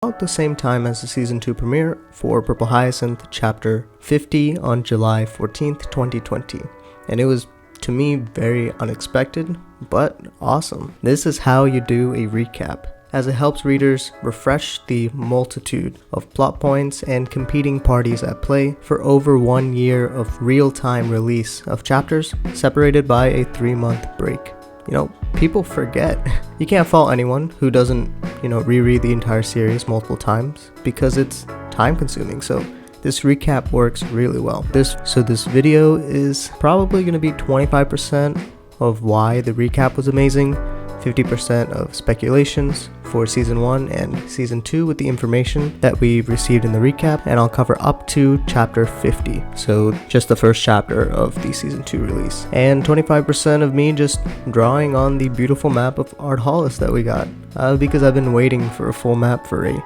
About the same time as the Season 2 premiere for Purple Hyacinth Chapter 50 on July 14th, 2020. And it was, to me, very unexpected, but awesome. This is how you do a recap, as it helps readers refresh the multitude of plot points and competing parties at play for over 1 year of real-time release of chapters, separated by a 3-month break. People forget. You can't fault anyone who doesn't, reread the entire series multiple times, because it's time consuming. So this recap works really well. This video is probably going to be 25% of why the recap was amazing, 50% of speculations for Season 1 and Season 2 with the information that we received in the recap, and I'll cover up to Chapter 50, so just the first chapter of the Season 2 release, and 25% of me just drawing on the beautiful map of Ardhalis that we got, because I've been waiting for a full map for a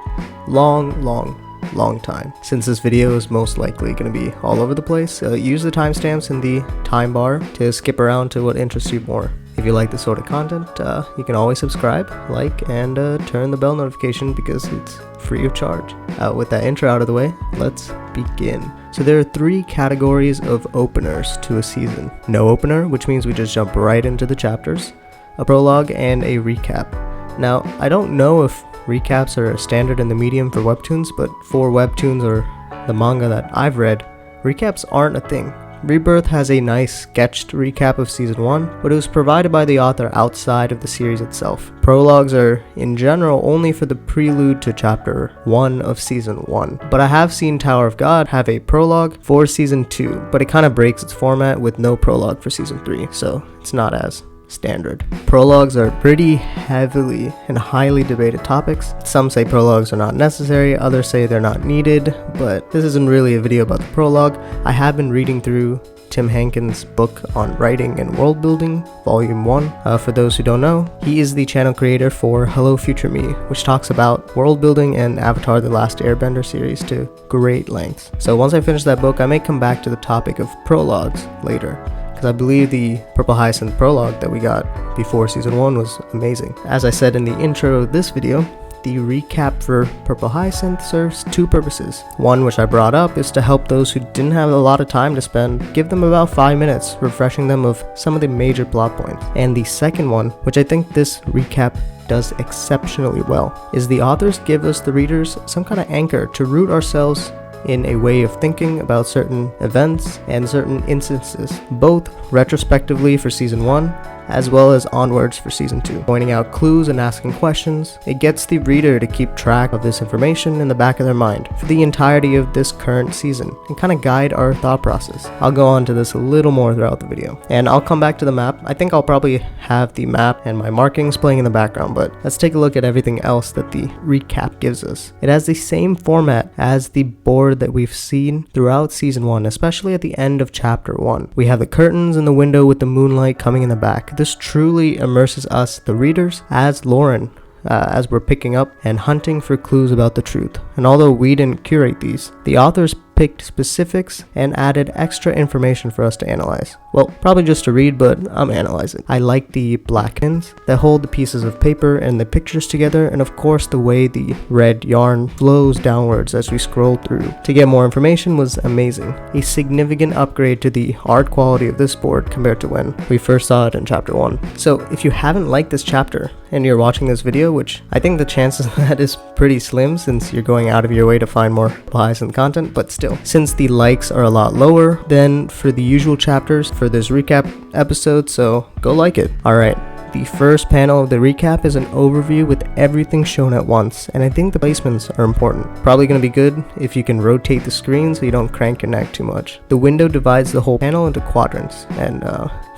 long time. Since this video is most likely going to be all over the place, use the timestamps in the time bar to skip around to what interests you more. If you like this sort of content, you can always subscribe, like, and turn the bell notification because it's free of charge. With that intro out of the way, let's begin. So there are 3 categories of openers to a season. No opener, which means we just jump right into the chapters, a prologue, and a recap. Now, I don't know if recaps are a standard in the medium for webtoons, but for webtoons or the manga that I've read, recaps aren't a thing. Rebirth has a nice sketched recap of Season 1, but it was provided by the author outside of the series itself. Prologues are, in general, only for the prelude to Chapter 1 of Season 1. But I have seen Tower of God have a prologue for Season 2, but it kind of breaks its format with no prologue for Season 3, so it's not as standard. Prologues are pretty heavily and highly debated topics. Some say prologues are not necessary, others say they're not needed, but this isn't really a video about the prologue. I have been reading through Tim Hankin's book on writing and world building, Volume 1. For those who don't know, he is the channel creator for Hello Future Me, which talks about world building and Avatar The Last Airbender series to great lengths. So once I finish that book, I may come back to the topic of prologues later, I believe the Purple Hyacinth prologue that we got before Season 1 was amazing. As I said in the intro of this video, the recap for Purple Hyacinth serves 2 purposes. One, which I brought up, is to help those who didn't have a lot of time to spend, give them about 5 minutes, refreshing them of some of the major plot points. And the second one, which I think this recap does exceptionally well, is the authors give us, the readers, some kind of anchor to root ourselves in a way of thinking about certain events and certain instances, both retrospectively for Season 1 as well as onwards for Season 2, pointing out clues and asking questions. It gets the reader to keep track of this information in the back of their mind for the entirety of this current season and kind of guide our thought process. I'll go on to this a little more throughout the video, and I'll come back to the map. I think I'll probably have the map and my markings playing in the background, but let's take a look at everything else that the recap gives us. It has the same format as the board that we've seen throughout Season 1, especially at the end of Chapter 1. We have the curtains and the window with the moonlight coming in the back. This truly immerses us, the readers, as Lauren, as we're picking up and hunting for clues about the truth. And although we didn't curate these, the authors picked specifics and added extra information for us to analyze. Well, probably just to read, but I'm analyzing. I like the black pins that hold the pieces of paper and the pictures together, and of course the way the red yarn flows downwards as we scroll through. To get more information was amazing. A significant upgrade to the art quality of this board compared to when we first saw it in Chapter 1. So if you haven't liked this chapter and you're watching this video, which I think the chances of that is pretty slim since you're going out of your way to find more Hyacinth content, but still, since the likes are a lot lower than for the usual chapters for this recap episode, so go like it. Alright, the first panel of the recap is an overview with everything shown at once, and I think the placements are important. Probably going to be good if you can rotate the screen so you don't crank your neck too much. The window divides the whole panel into quadrants, and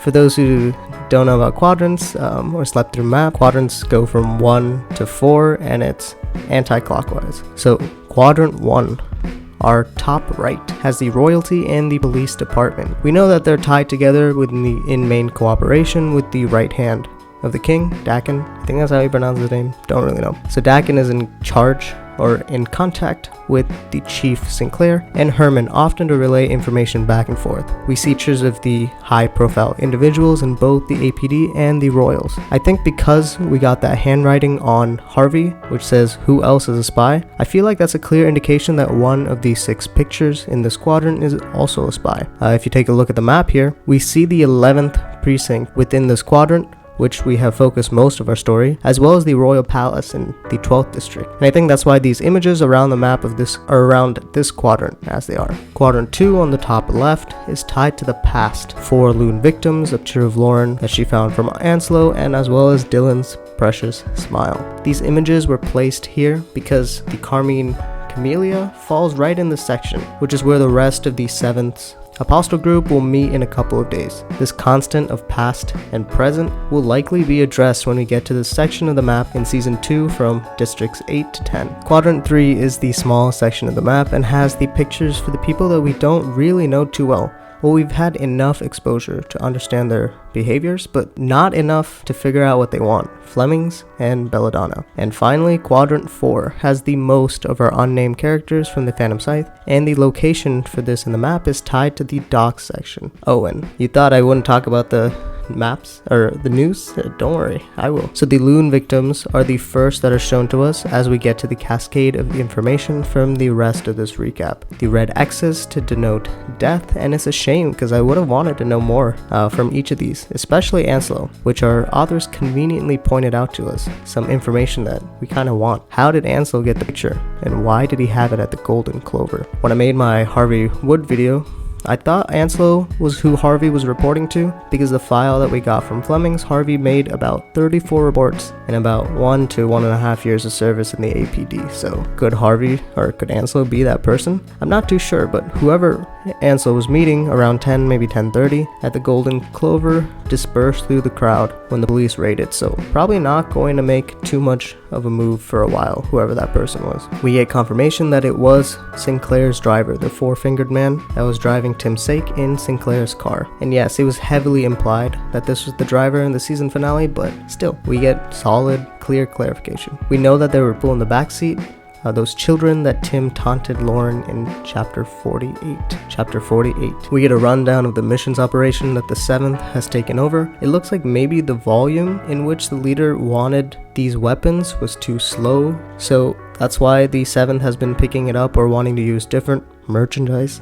for those who don't know about quadrants or slept through map, quadrants go from 1 to 4 and it's anti-clockwise. So Quadrant 1, our top right, has the royalty and the police department. We know that they're tied together in main cooperation with the right hand of the king, Dakin. I think that's how you pronounce his name. Don't really know. So Dakin is in charge or in contact with the Chief Sinclair and Herman, often to relay information back and forth. We see pictures of the high-profile individuals in both the APD and the Royals. I think because we got that handwriting on Harvey, which says who else is a spy, I feel like that's a clear indication that one of these 6 pictures in this quadrant is also a spy. If you take a look at the map here, we see the 11th precinct within this quadrant, which we have focused most of our story, as well as the Royal Palace in the 12th district. And I think that's why these images around the map of this are around this quadrant as they are. Quadrant 2 on the top left is tied to the past 4 Lune victims, a picture of Lauren that she found from Anslow, and as well as Dylan's precious smile. These images were placed here because the Carmine Camellia falls right in this section, which is where the rest of the 7th Apostle group will meet in a couple of days. This constant of past and present will likely be addressed when we get to this section of the map in Season 2 from Districts 8 to 10. Quadrant 3 is the smallest section of the map and has the pictures for the people that we don't really know too well. Well, we've had enough exposure to understand their behaviors, but not enough to figure out what they want. Flemmings and Belladonna. And finally, Quadrant 4 has the most of our unnamed characters from the Phantom Scythe, and the location for this in the map is tied to the docks section. Oh, and you thought I wouldn't talk about the maps or the news? Don't worry, I will. So the Lune victims are the first that are shown to us as we get to the cascade of the information from the rest of this recap. The red X's to denote death, and it's a shame because I would have wanted to know more from each of these, especially Anslow, which our authors conveniently pointed out to us some information that we kind of want. How did Anslow get the picture, and why did he have it at the Golden Clover? When I made my Harvey Wood video, I thought Anslow was who Harvey was reporting to because the file that we got from Flemmings, Harvey made about 34 reports in about 1 to 1.5 years of service in the APD. So could Harvey or could Anslow be that person? I'm not too sure, but whoever Anslow was meeting around 10, maybe 10:30 at the Golden Clover dispersed through the crowd when the police raided, so probably not going to make too much of a move for a while, whoever that person was. We get confirmation that it was Sinclair's driver, the 4-fingered man that was driving Tim Sake in Sinclair's car. And yes, it was heavily implied that this was the driver in the season finale, but still, we get solid, clear clarification. We know that they were pulling the back seat, those children that Tim taunted Lauren in Chapter 48. Chapter 48. We get a rundown of the missions operation that the 7th has taken over. It looks like maybe the volume in which the leader wanted these weapons was too slow, so that's why the 7th has been picking it up or wanting to use different merchandise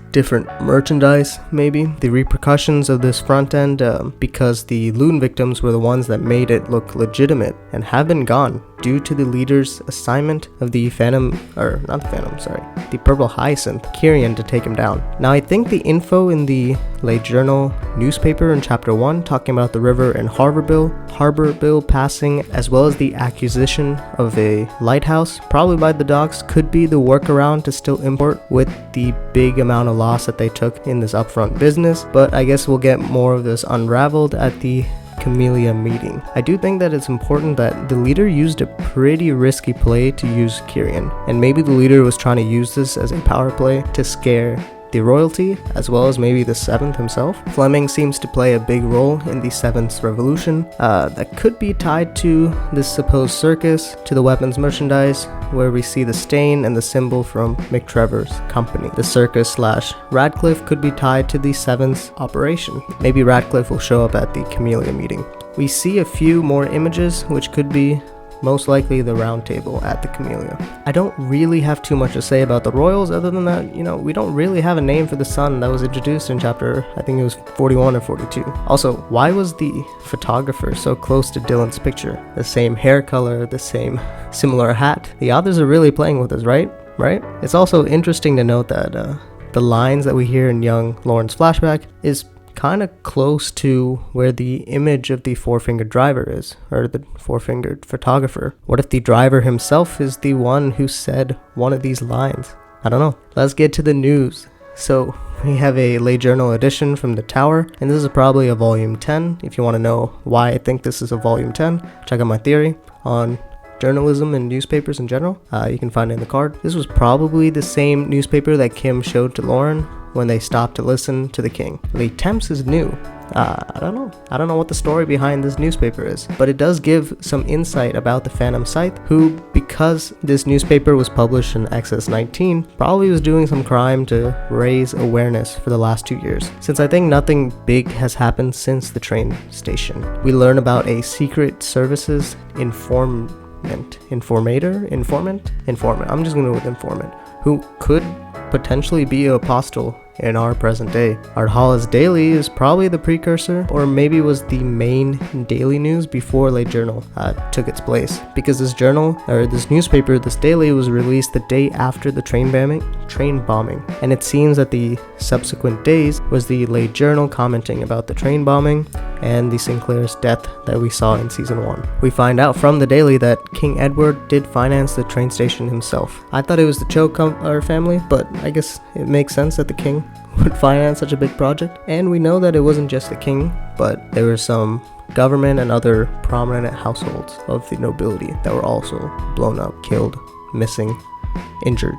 maybe. The repercussions of this front end, because the Lune victims were the ones that made it look legitimate and have been gone due to the leader's assignment of the the Purple Hyacinth, Kyrian, to take him down. Now I think the info in the late journal newspaper in Chapter 1 talking about the river and harbor bill passing, as well as the acquisition of a lighthouse probably by the docks, could be the workaround to still import with the big amount of loss that they took in this upfront business, but I guess we'll get more of this unraveled at the Camellia meeting. I do think that it's important that the leader used a pretty risky play to use Kyrian, and maybe the leader was trying to use this as a power play to scare the royalty, as well as maybe the 7th himself. Flemming seems to play a big role in the 7th's revolution that could be tied to this supposed circus, to the weapons merchandise, where we see the stain and the symbol from McTrevor's company. The circus / Radcliffe could be tied to the 7th's operation. Maybe Radcliffe will show up at the Camellia meeting. We see a few more images, which could be most likely the round table at the Camellia. I don't really have too much to say about the royals other than that, we don't really have a name for the son that was introduced in chapter, I think it was 41 or 42. Also, why was the photographer so close to Dylan's picture? The same hair color, the same similar hat. The authors are really playing with us, right? It's also interesting to note that the lines that we hear in young Lauren's flashback is kind of close to where the image of the 4-fingered driver is, or the 4-fingered photographer. What if the driver himself is the one who said one of these lines? I don't know. Let's get to the news. So we have a late journal edition from the Tower, and this is probably a volume 10. If you want to know why I think this is a volume 10, check out my theory on journalism and newspapers in general. You can find it in the card. This was probably the same newspaper that Kim showed to Lauren when they stopped to listen to the king. The Temps is new. I don't know what the story behind this newspaper is, but it does give some insight about the Phantom Scythe, who, because this newspaper was published in XS19, probably was doing some crime to raise awareness for the last 2 years, since I think nothing big has happened since the train station. We learn about a secret services informant, I'm just gonna go with informant, who could potentially be an apostle in our present day. Ardhala's daily is probably the precursor, or maybe was the main daily news before late journal took its place, because this newspaper, this daily, was released the day after the train bombing, and it seems that the subsequent days was the late journal commenting about the train bombing and the Sinclair's death that we saw in season 1. We find out from the daily that King Edward did finance the train station himself. I thought it was the Cho family, but I guess it makes sense that the king would finance such a big project. And we know that it wasn't just the king, but there were some government and other prominent households of the nobility that were also blown up, killed, missing, injured.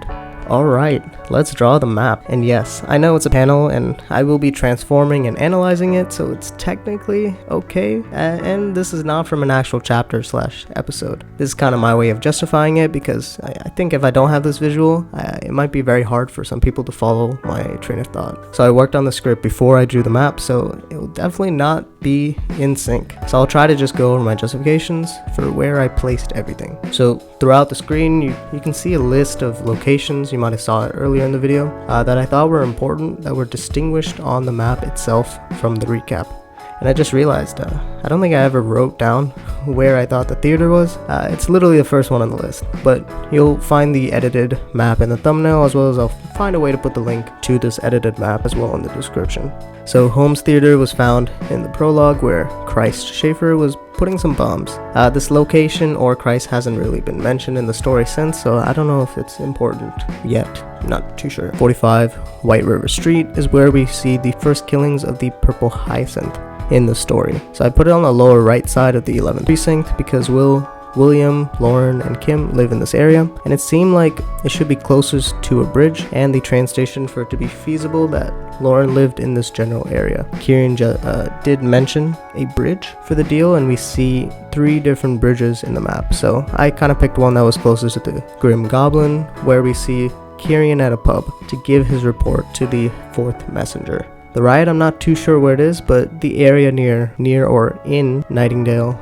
Alright, let's draw the map. And yes, I know it's a panel and I will be transforming and analyzing it, so it's technically okay. And this is not from an actual chapter / episode. This is kind of my way of justifying it, because I think if I don't have this visual, it might be very hard for some people to follow my train of thought. So I worked on the script before I drew the map, so it will definitely not be in sync. So I'll try to just go over my justifications for where I placed everything. So throughout the screen, you can see a list of locations. You might have saw it earlier in the video, that I thought were important, that were distinguished on the map itself from the recap. And I just realized, I don't think I ever wrote down where I thought the theater was. It's literally the first one on the list, but you'll find the edited map in the thumbnail, as well as I'll find a way to put the link to this edited map as well in the description. So Holmes Theater was found in the prologue, where Christ Schaefer was putting some bombs. This location or Christ hasn't really been mentioned in the story since, so I don't know if it's important yet. Not too sure. 45 White River Street is where we see the first killings of the Purple Hyacinth in the story. So I put it on the lower right side of the 11th precinct because William, Lauren, and Kim live in this area, and it seemed like it should be closest to a bridge and the train station for it to be feasible that Lauren lived in this general area. Kieran did mention a bridge for the deal, and we see 3 different bridges in the map. So I kind of picked one that was closest to the Grim Goblin, where we see Kieran at a pub to give his report to the 4th messenger. The riot, I'm not too sure where it is, but the area near or in Nightingale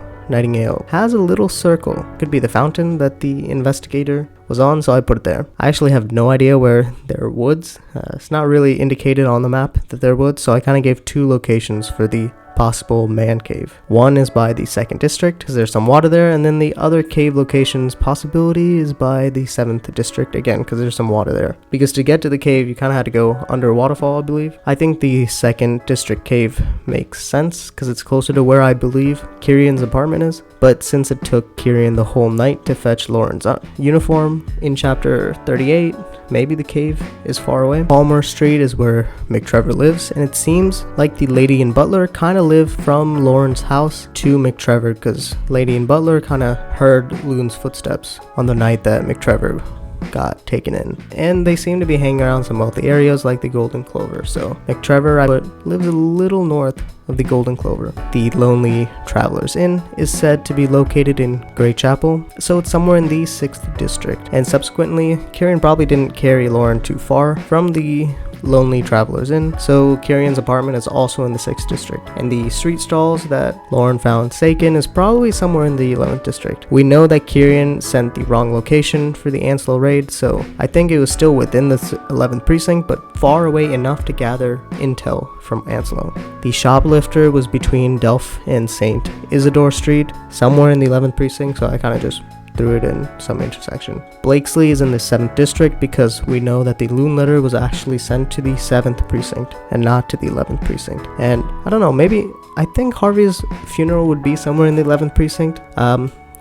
has a little circle. Could be the fountain that the investigator was on, so I put it there. I actually have no idea where there are woods. It's not really indicated on the map that there are woods, so I kind of gave 2 locations for the possible man cave. One is by the 2nd district because there's some water there, and then the other cave location's possibility is by the 7th district, again because there's some water there. Because to get to the cave you kind of had to go under a waterfall, I believe. I think the 2nd district cave makes sense because it's closer to where I believe Kieran's apartment is, but since it took Kieran the whole night to fetch Lauren's uniform in chapter 38, maybe the cave is far away. Palmer Street is where McTrevor lives, and it seems like the lady and butler kind of live from Lauren's house to McTrevor, because lady and butler kind of heard Lune's footsteps on the night that McTrevor got taken in, and they seem to be hanging around some wealthy areas like the Golden Clover. So McTrevor lives a little north of the Golden Clover. The Lonely Travelers Inn is said to be located in Great Chapel, so it's somewhere in the 6th district, and subsequently Kieran probably didn't carry Lauren too far from the Lonely Travelers Inn, so Kieran's apartment is also in the 6th district, and the street stalls that Lauren found Saken is probably somewhere in the 11th district. We know that Kieran sent the wrong location for the Anslow raid, so I think it was still within the 11th precinct, but far away enough to gather intel from Anslow. The shoplifter was between Delph and St. Isidore Street, somewhere in the 11th precinct, so I kind of just threw it in some intersection. Blakesley is in the 7th district because we know that the Lune letter was actually sent to the 7th precinct and not to the 11th precinct. And I don't know, maybe I think Harvey's funeral would be somewhere in the 11th precinct,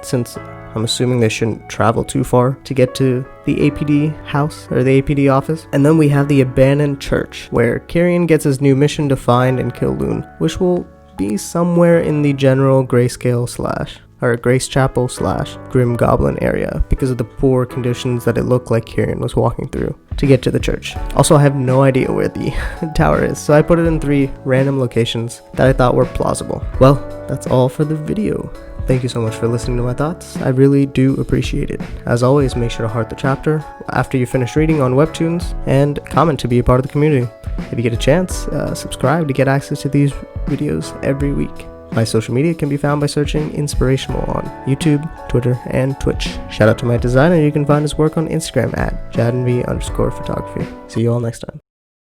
since I'm assuming they shouldn't travel too far to get to the APD house or the APD office. And then we have the abandoned church where Kieran gets his new mission to find and kill Lune, which will be somewhere in the general grayscale / or Grace Chapel / Grim Goblin area because of the poor conditions that it looked like Kieran was walking through to get to the church. Also, I have no idea where the tower is, so I put it in 3 random locations that I thought were plausible. Well, that's all for the video. Thank you so much for listening to my thoughts. I really do appreciate it. As always, make sure to heart the chapter after you finish reading on Webtoons and comment to be a part of the community. If you get a chance, subscribe to get access to these videos every week. My social media can be found by searching Inspirational on YouTube, Twitter, and Twitch. Shout out to my designer. You can find his work on Instagram at JadenV_photography. See you all next time.